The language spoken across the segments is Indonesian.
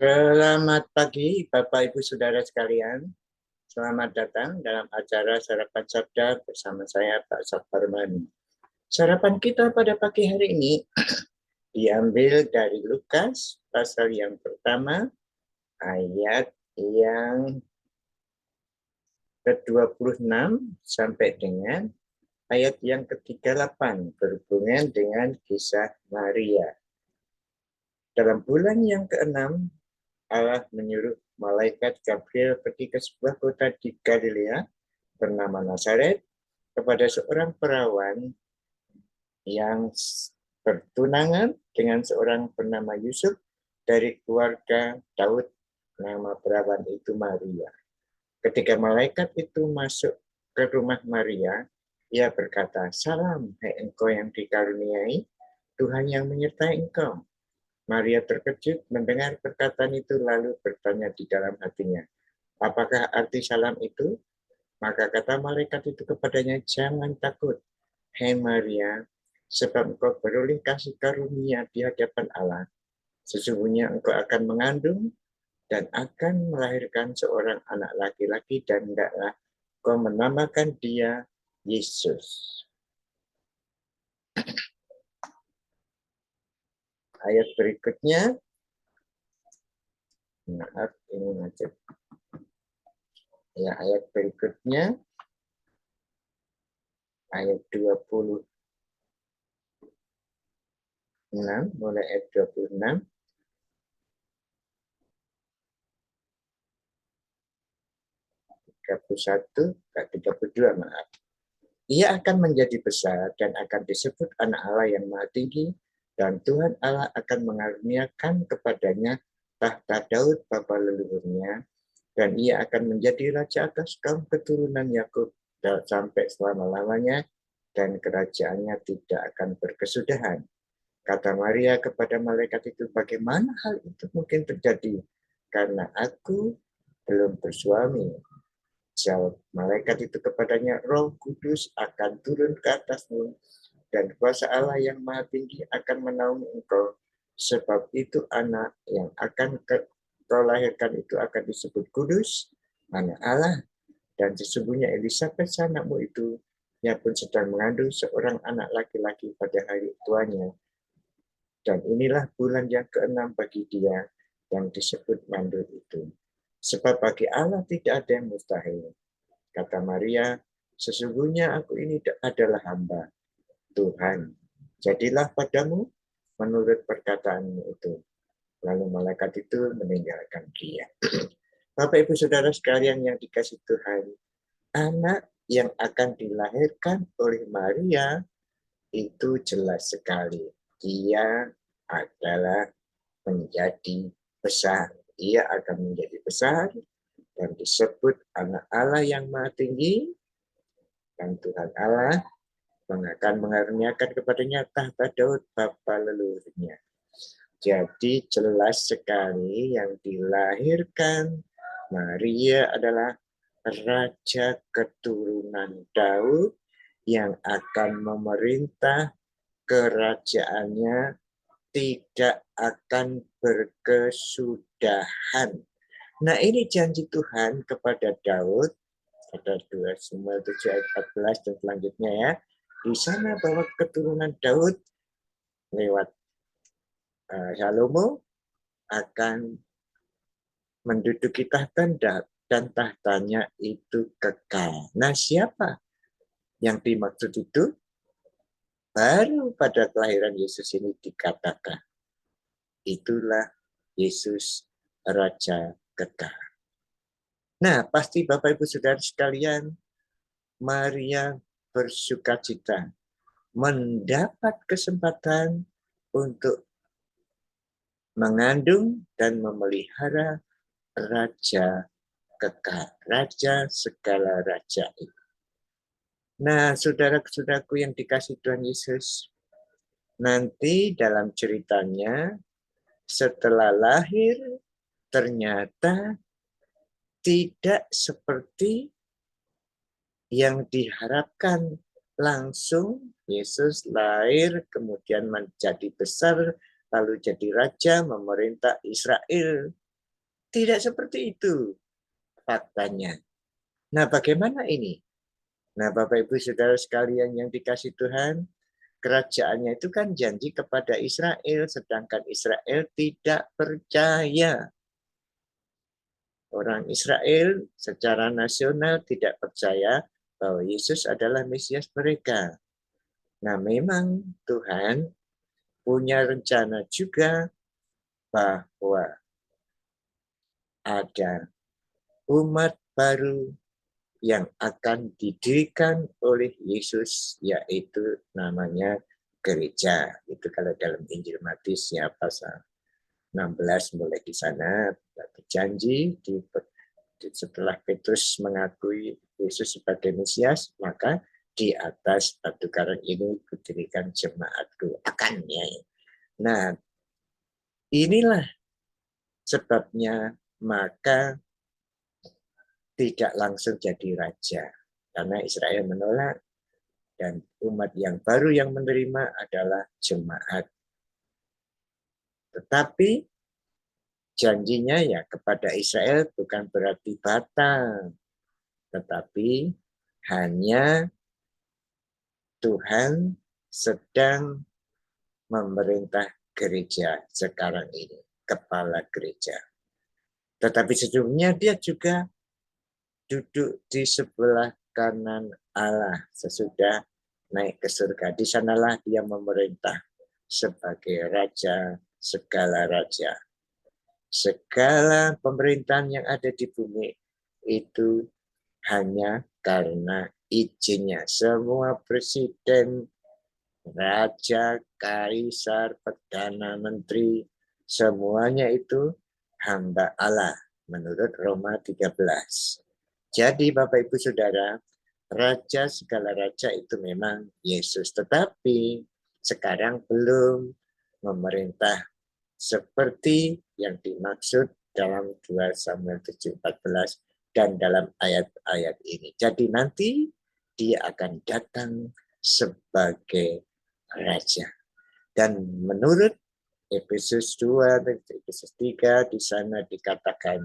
Selamat pagi, Bapak Ibu Saudara sekalian. Selamat datang dalam acara Sarapan Sabda bersama saya, Pak Saparman. Sarapan kita pada pagi hari ini diambil dari Lukas, pasal yang pertama, ayat yang ke-26 sampai dengan ayat yang ke-38, berhubungan dengan kisah Maria. Dalam bulan yang ke-6, Allah menyuruh malaikat Gabriel pergi ke sebuah kota di Galilea bernama Nazaret kepada seorang perawan yang bertunangan dengan seorang bernama Yusuf dari keluarga Daud. Nama perawan itu Maria. Ketika malaikat itu masuk ke rumah Maria, ia berkata, "Salam, hai engkau yang dikaruniai, Tuhan yang menyertai engkau." Maria terkejut mendengar perkataan itu lalu bertanya di dalam hatinya, "Apakah arti salam itu?" Maka kata malaikat itu kepadanya, "Jangan takut, hai Maria, sebab engkau beroleh kasih karunia di hadapan Allah. Sesungguhnya engkau akan mengandung dan akan melahirkan seorang anak laki-laki dan hendaklah engkau menamakan dia Yesus." Ayat berikutnya, maaf ini macet. Ya, ayat berikutnya, ayat 26, mulai ayat 26. 31, 32, maaf. Ia akan menjadi besar dan akan disebut anak Allah yang maha tinggi, dan Tuhan Allah akan mengaruniakan kepadanya tahta Daud bapa leluhurnya, dan ia akan menjadi raja atas kaum keturunan Yakub sampai selama-lamanya, dan kerajaannya tidak akan berkesudahan. Kata Maria kepada malaikat itu, "Bagaimana hal itu mungkin terjadi? Karena aku belum bersuami." Jawab malaikat itu kepadanya, "Roh Kudus akan turun ke atasmu, dan kuasa Allah yang maha tinggi akan menaungi engkau. Sebab itu anak yang akan kau lahirkan itu akan disebut kudus, anak Allah. Dan sesungguhnya Elisabet anakmu itu, ia pun sedang mengandung seorang anak laki-laki pada hari tuanya. Dan inilah bulan yang ke-6 bagi dia yang disebut mandul itu. Sebab bagi Allah tidak ada yang mustahil." Kata Maria, "Sesungguhnya aku ini adalah hamba Tuhan. Jadilah padamu menurut perkataanmu itu." Lalu malaikat itu meninggalkan dia. Bapak Ibu Saudara sekalian yang dikasih Tuhan, anak yang akan dilahirkan oleh Maria itu jelas sekali. Dia adalah menjadi besar. Ia akan menjadi besar dan disebut anak Allah yang maha tinggi, dan Tuhan Allah akan mengaruniakan kepadanya tahta Daud bapa leluhurnya. Jadi jelas sekali yang dilahirkan Maria adalah raja keturunan Daud yang akan memerintah kerajaannya tidak akan berkesudahan. Nah, ini janji Tuhan kepada Daud, ada 2 Samuel 7 ayat 14 dan selanjutnya ya. Di sana bahwa keturunan Daud lewat Salomo akan menduduki tahta dan tahtanya itu kekal. Nah, siapa yang dimaksud itu? Baru pada kelahiran Yesus ini dikatakan, itulah Yesus Raja kekal. Nah, pasti Bapak Ibu Saudara sekalian, Maria bersukacita mendapat kesempatan untuk mengandung dan memelihara raja kekal, raja segala raja itu. Nah, saudara-saudaraku yang dikasih Tuhan Yesus, nanti dalam ceritanya setelah lahir ternyata tidak seperti yang diharapkan. Langsung Yesus lahir, kemudian menjadi besar, lalu jadi raja memerintah Israel. Tidak seperti itu faktanya. Nah, bagaimana ini? Nah, Bapak Ibu Saudara sekalian yang dikasih Tuhan, kerajaannya itu kan janji kepada Israel, sedangkan Israel tidak percaya. Orang Israel secara nasional tidak percaya bahwa Yesus adalah Mesias mereka. Nah, memang Tuhan punya rencana juga bahwa ada umat baru yang akan didirikan oleh Yesus, yaitu namanya gereja. Itu kalau dalam Injil Matius ya pasal 16 mulai di sana berjanji setelah Petrus mengakui Yesus sebagai Mesias, maka di atas batu karang ini kudirikan jemaatku akan ya. Nah, inilah sebabnya maka tidak langsung jadi raja karena Israel menolak dan umat yang baru yang menerima adalah jemaat. Tetapi janjinya ya kepada Israel bukan berarti batal, tetapi hanya Tuhan sedang memerintah gereja sekarang ini, kepala gereja. Tetapi sesungguhnya dia juga duduk di sebelah kanan Allah sesudah naik ke surga. Di sanalah dia memerintah sebagai raja segala raja. Segala pemerintahan yang ada di bumi itu hanya karena izinnya. Semua presiden, raja, kaisar, perdana menteri, semuanya itu hamba Allah menurut Roma 13. Jadi Bapak Ibu Saudara, raja segala raja itu memang Yesus, tetapi sekarang belum memerintah seperti yang dimaksud dalam 2 Samuel 7:14 dan dalam ayat-ayat ini. Jadi nanti dia akan datang sebagai raja. Dan menurut Efesus 2 dan Efesus 3 di sana dikatakan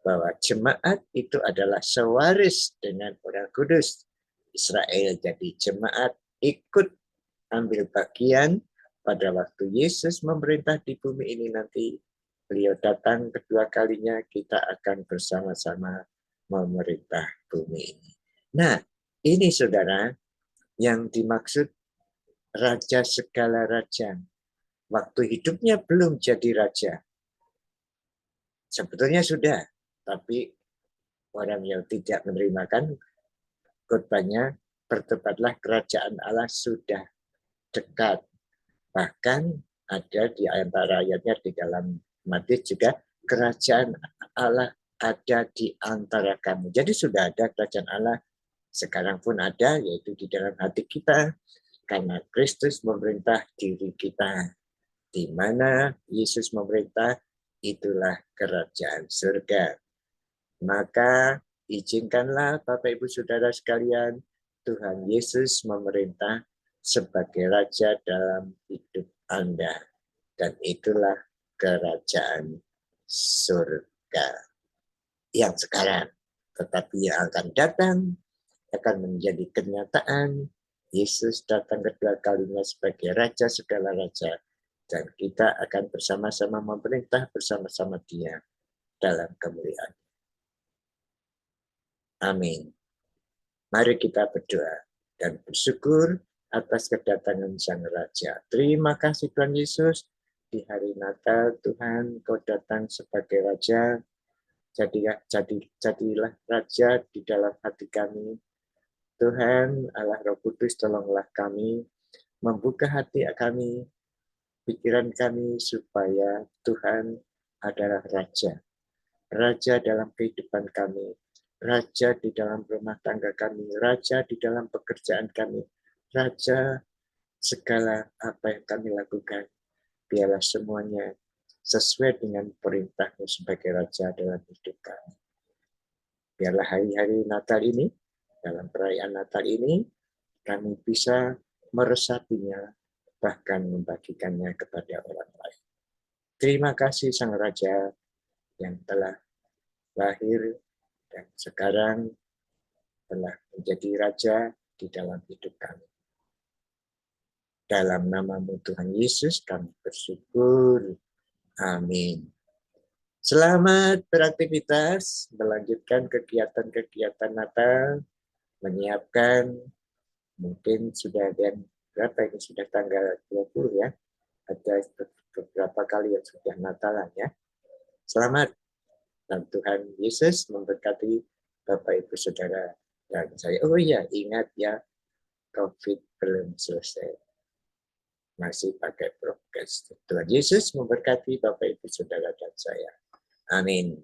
bahwa jemaat itu adalah sewaris dengan orang kudus Israel. Jadi jemaat ikut ambil bagian pada waktu Yesus memerintah di bumi ini nanti. Beliau datang kedua kalinya, kita akan bersama-sama memerintah bumi ini. Nah, ini saudara yang dimaksud raja segala raja. Waktu hidupnya belum jadi raja. Sebetulnya sudah, tapi orang yang tidak menerima kan khotbahnya, bertobatlah kerajaan Allah sudah dekat. Bahkan ada di antara ayatnya di dalam Matius juga, kerajaan Allah ada di antara kamu. Jadi sudah ada kerajaan Allah, sekarang pun ada, yaitu di dalam hati kita, karena Kristus memerintah diri kita. Di mana Yesus memerintah, itulah kerajaan surga. Maka izinkanlah Bapak Ibu Saudara sekalian, Tuhan Yesus memerintah sebagai Raja dalam hidup Anda. Dan itulah kerajaan surga yang sekarang. Tetapi yang akan datang akan menjadi kenyataan. Yesus datang kedua kalinya sebagai Raja segala Raja. Dan kita akan bersama-sama memerintah bersama-sama Dia dalam kemuliaan. Amin. Mari kita berdoa dan bersyukur atas kedatangan Sang Raja. Terima kasih Tuhan Yesus. Di hari Natal Tuhan Kau datang sebagai Raja. Jadilah Raja di dalam hati kami. Tuhan Allah Roh Kudus, tolonglah kami membuka hati kami, pikiran kami, supaya Tuhan adalah Raja. Raja dalam kehidupan kami, Raja di dalam rumah tangga kami, Raja di dalam pekerjaan kami, Raja segala apa yang kami lakukan. Biarlah semuanya sesuai dengan perintah-Mu sebagai Raja dalam hidup kami. Biarlah hari-hari Natal ini, dalam perayaan Natal ini, kami bisa meresapinya, bahkan membagikannya kepada orang lain. Terima kasih Sang Raja. yang telah lahir dan sekarang telah menjadi raja di dalam hidup kami. Dalam namamu Tuhan Yesus kami bersyukur. Amin. Selamat beraktivitas, melanjutkan kegiatan-kegiatan Natal, menyiapkan, mungkin sudah ada yang berapa ini, sudah tanggal 20 ya, ada beberapa kali yang sudah Natalan ya. Selamat, dan Tuhan Yesus memberkati Bapak Ibu Saudara dan saya. Oh iya, ingat ya, COVID belum selesai. Masih pakai prokes. Tuhan Yesus memberkati Bapak Ibu Saudara dan saya. Amin.